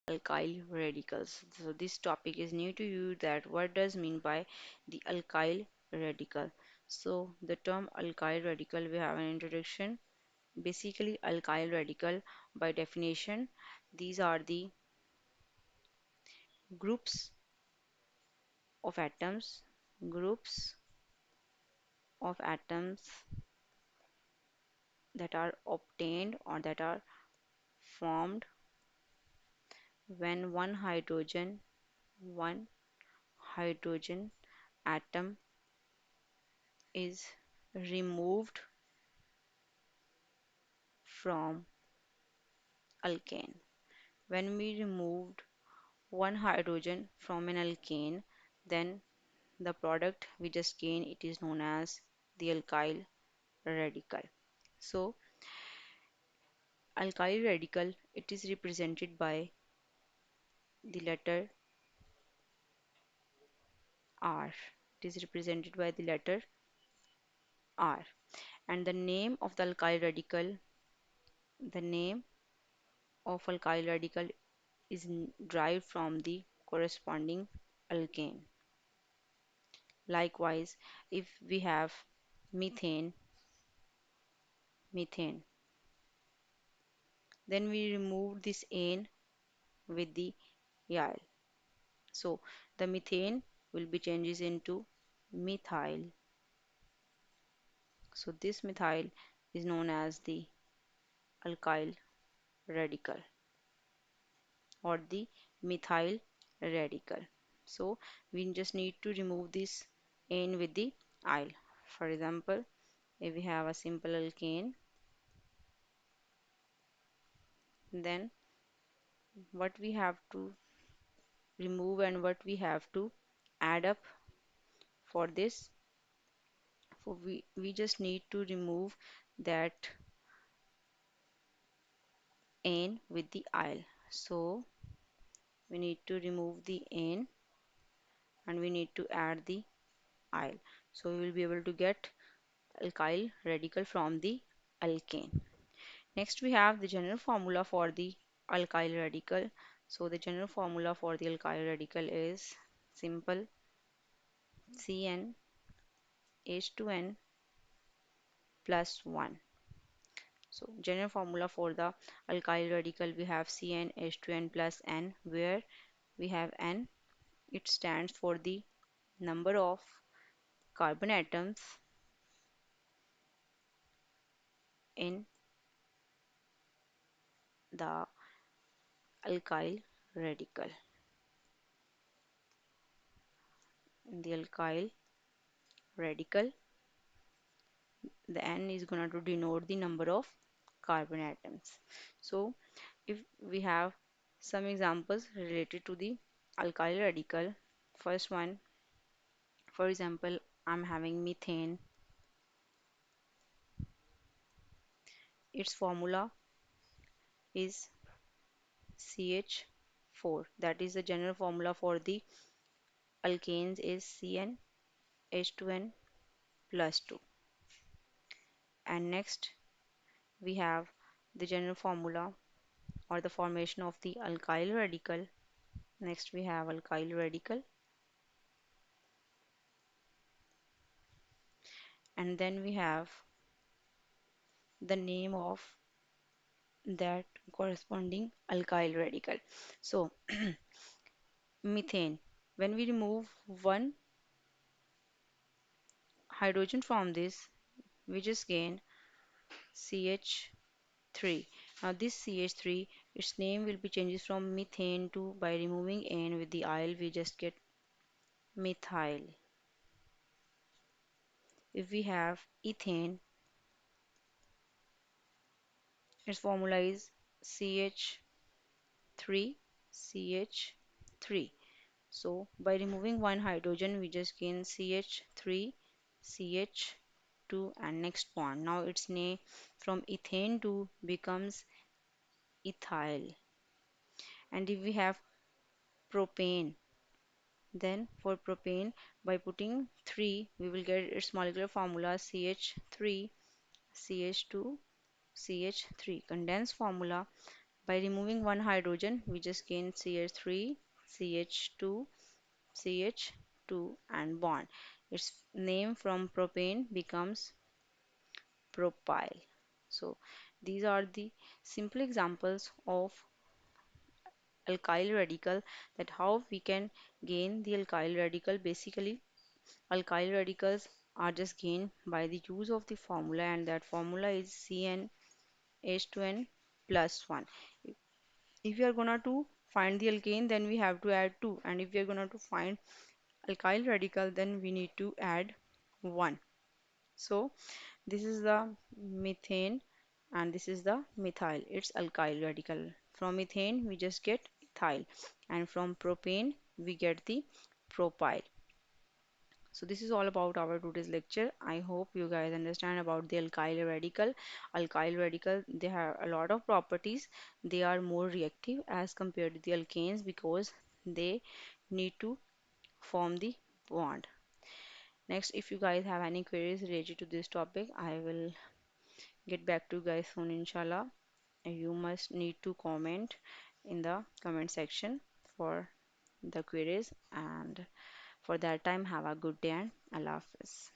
alkyl radicals. So this topic is new to you, that what does mean by the alkyl radical. So the term alkyl radical, we have an introduction. Basically, alkyl radical by definition, these are the groups of atoms, groups of atoms that are obtained or that are formed when one hydrogen atom is removed from alkane. When we removed one hydrogen from an alkane, then the product we just gain, it is known as the alkyl radical. So alkyl radical, it is represented by the letter R. It is represented by the letter R. And the name of the alkyl radical, the name of alkyl radical is derived from the corresponding alkane. Likewise, if we have methane, methane, then we remove this ane with the yl. So the methane will be changes into methyl. So this methyl is known as the alkyl radical or the methyl radical. So we just need to remove this ane with the yl. For example, if we have a simple alkane, then what we have to remove and what we have to add up for this, for we just need to remove that ane with the yl. So we need to remove the ane and we need to add the yl. So we will be able to get alkyl radical from the alkane. Next we have the general formula for the alkyl radical. So the general formula for the alkyl radical is simple: CnH2n plus 1. So general formula for the alkyl radical, we have CnH2n plus n, where we have n, it stands for the number of carbon atoms in the alkyl radical. In the alkyl radical, the n is going to denote the number of carbon atoms. So if we have some examples related to the alkyl radical, first one, for example, I'm having methane. Its formula is CH4. That is the general formula for the alkanes is CnH2n plus 2. And next we have the general formula or the formation of the alkyl radical. Next we have alkyl radical, and then we have the name of that corresponding alkyl radical. So methane, when we remove one hydrogen from this, we just gain CH3. Now this CH3, its name will be changes from methane to, by removing N with the yl, we just get methyl. If we have ethane, its formula is CH3, CH3. So by removing one hydrogen, we just gain CH3, CH2, and next bond. Now its name from ethane to becomes ethyl. And if we have propane, then for propane, by putting 3, we will get its molecular formula CH3, CH2, CH3. Condensed formula, By removing one hydrogen, we just gain CH3, CH2, CH2 and bond. Its name from propane becomes propyl. So these are the simple examples of alkyl radical, that how we can gain the alkyl radical. Basically, alkyl radicals are just gained by the use of the formula, and that formula is CnH2n plus 1. If we are gonna to find the alkane, then we have to add 2, and if we are gonna to find alkyl radical, then we need to add 1. So this is the methane and this is the methyl. It's alkyl radical. From methane we just get ethyl, and from propane we get the propyl. So this is all about our today's lecture. I hope you guys understand about the alkyl radical. Alkyl radical, they have a lot of properties. They are more reactive as compared to the alkanes because they need to form the bond. Next, if you guys have any queries related to this topic, I will get back to you guys soon, inshallah. You must need to comment in the comment section for the queries, and for that time, have a good day and Allah Hafiz.